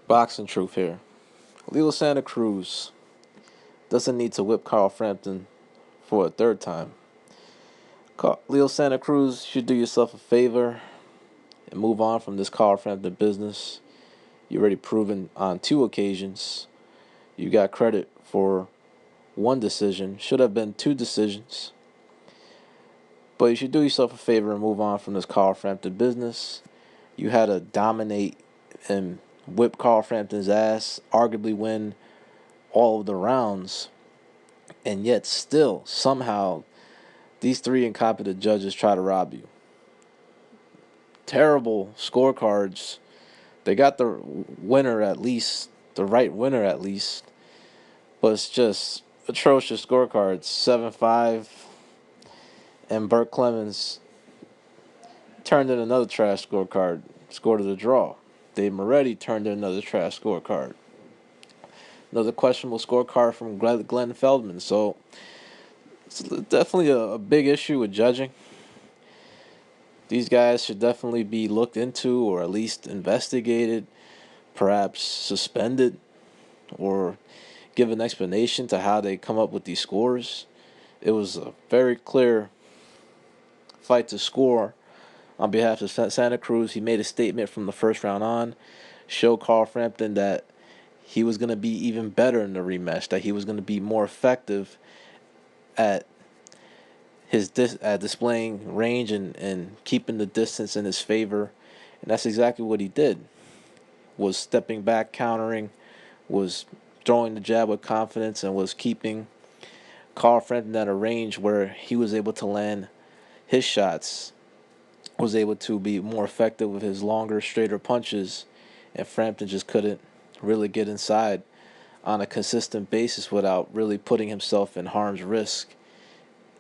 Boxing truth here. Leo Santa Cruz doesn't need to whip Carl Frampton for a third time. Leo Santa Cruz should do yourself a favor and move on from this Carl Frampton business. You already proven on two occasions. You got credit for one decision. Should have been two decisions. But you should do yourself a favor and move on from this Carl Frampton business. You had to dominate and whip Carl Frampton's ass, arguably win all of the rounds, and yet still somehow these three incompetent judges try to rob you. Terrible scorecards. They got the winner at least, the right winner at least, but it's just atrocious scorecards. 7-5, and Burt Clemens turned in another trash scorecard, scored it a draw. Dave Moretti turned in another trash scorecard. Another questionable scorecard from Glenn Feldman. So it's definitely a big issue with judging. These guys should definitely be looked into or at least investigated, perhaps suspended, or give an explanation to how they come up with these scores. It was a very clear fight to score on behalf of Santa Cruz. He made a statement from the first round on, showed Carl Frampton that he was going to be even better in the rematch, that he was going to be more effective at at displaying range and keeping the distance in his favor. And that's exactly what he did. Was stepping back, countering, was throwing the jab with confidence, and was keeping Carl Frampton at a range where he was able to land his shots, was able to be more effective with his longer, straighter punches, and Frampton just couldn't really get inside on a consistent basis without really putting himself in harm's risk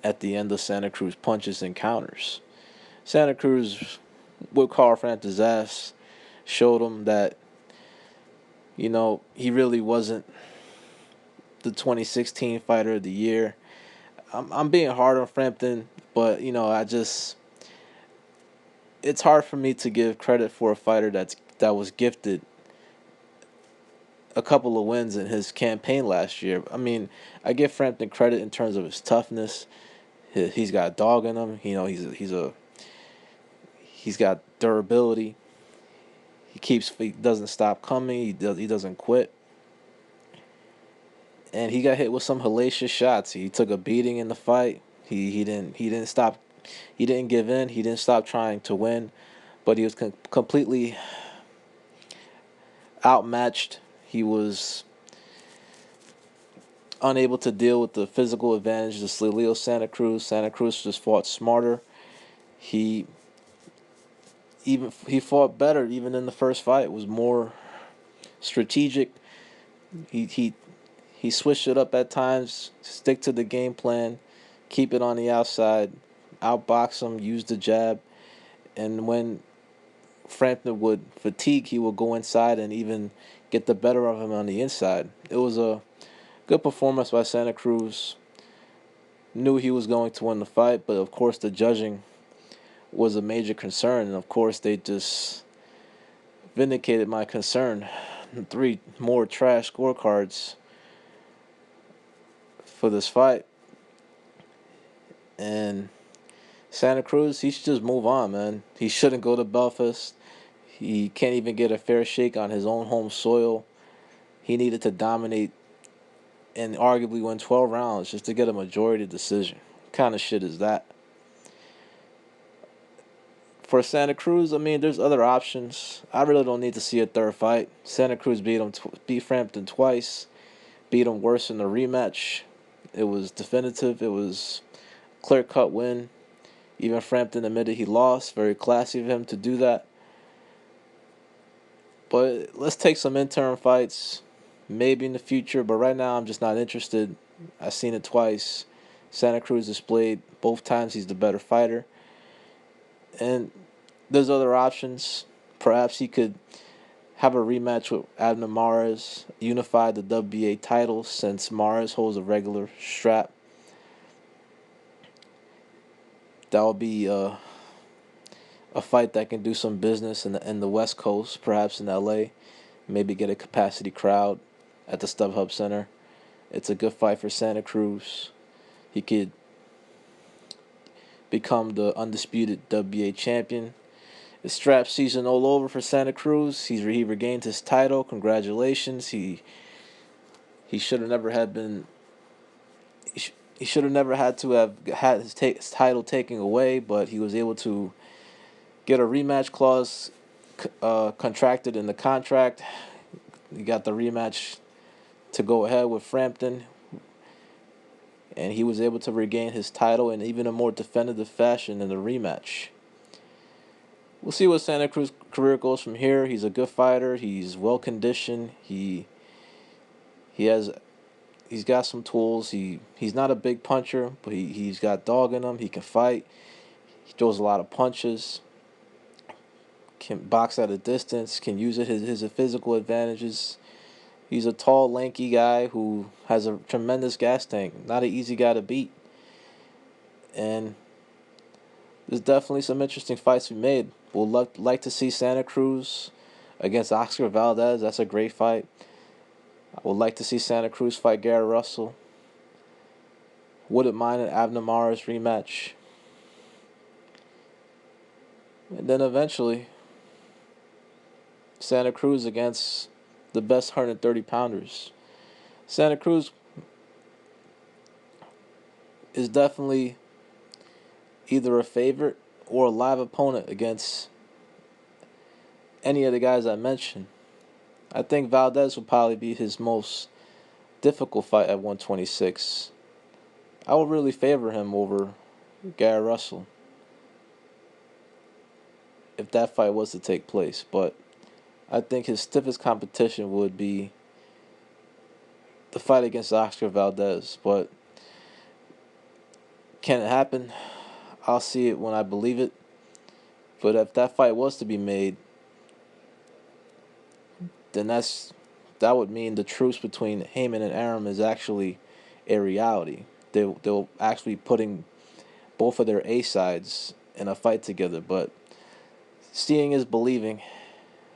at the end of Santa Cruz punches and counters. Santa Cruz, with Carl Frampton's ass, showed him that, he really wasn't the 2016 fighter of the year. I'm being hard on Frampton, but, it's hard for me to give credit for a fighter that was gifted a couple of wins in his campaign last year. I mean, I give Frampton credit in terms of his toughness. He's got dog in him. He's got durability. He doesn't stop coming. He doesn't quit. And he got hit with some hellacious shots. He took a beating in the fight. He didn't stop. He didn't give in. He didn't stop trying to win, but he was completely outmatched. He was unable to deal with the physical advantage of Leo Santa Cruz. Santa Cruz just fought smarter. He he fought better even in the first fight. It was more strategic. He he he switched it up at times. Stick to the game plan. Keep it on the outside. Outbox him. Use the jab. And when Frampton would fatigue, he would go inside and even get the better of him on the inside. It was a good performance by Santa Cruz. Knew he was going to win the fight, but of course the judging was a major concern, and of course they just vindicated my concern. Three more trash scorecards for this fight, and Santa Cruz, he should just move on, man. He shouldn't go to Belfast. He can't even get a fair shake on his own home soil. He needed to dominate and arguably win 12 rounds just to get a majority decision. What kind of shit is that? For Santa Cruz, I mean, there's other options. I really don't need to see a third fight. Santa Cruz beat Frampton twice, beat him worse in the rematch. It was definitive. It was clear-cut win. Even Frampton admitted he lost. Very classy of him to do that. But let's take some interim fights, maybe in the future. But right now, I'm just not interested. I've seen it twice. Santa Cruz displayed both times he's the better fighter. And there's other options. Perhaps he could have a rematch with Abner Mares, unify the WBA title since Mares holds a regular strap. That would be a fight that can do some business in the West Coast, perhaps in LA. maybe get a capacity crowd at the StubHub Center. It's a good fight for Santa Cruz. He could become the undisputed WBA champion. It's strap season all over for Santa Cruz. He regained his title. Congratulations. He should have never had been. He should have never had to have had his title taken away, but he was able to get a rematch clause contracted in the contract. He got the rematch to go ahead with Frampton, and he was able to regain his title in even a more definitive fashion in the rematch. We'll see what Santa Cruz's career goes from here. He's a good fighter. He's well conditioned. He has he's got some tools. He's not a big puncher, but he's got dog in him. He can fight. He throws a lot of punches. Can box at a distance. Can use his physical advantages. He's a tall, lanky guy who has a tremendous gas tank. Not an easy guy to beat. And there's definitely some interesting fights to be made. We'll like to see Santa Cruz against Oscar Valdez. That's a great fight. I would like to see Santa Cruz fight Gary Russell. Wouldn't mind an Abner Mares rematch. And then eventually, Santa Cruz against the best 130 pounders. Santa Cruz is definitely either a favorite or a live opponent against any of the guys I mentioned. I think Valdez will probably be his most difficult fight at 126. I would really favor him over Gary Russell if that fight was to take place. But I think his stiffest competition would be the fight against Oscar Valdez. But can it happen? I'll see it when I believe it. But if that fight was to be made, then that would mean the truce between Heyman and Arum is actually a reality. They'll actually be putting both of their A sides in a fight together. But seeing is believing.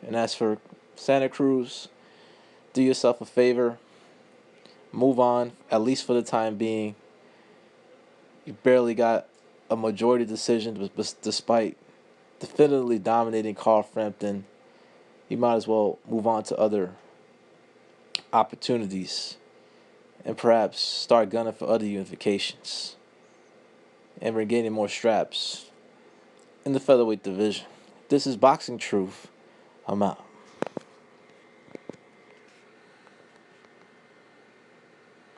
And as for Santa Cruz, do yourself a favor. Move on, at least for the time being. You barely got a majority decision, despite definitively dominating Carl Frampton. You might as well move on to other opportunities and perhaps start gunning for other unifications and regaining more straps in the featherweight division. This is Boxing Truth. I'm out.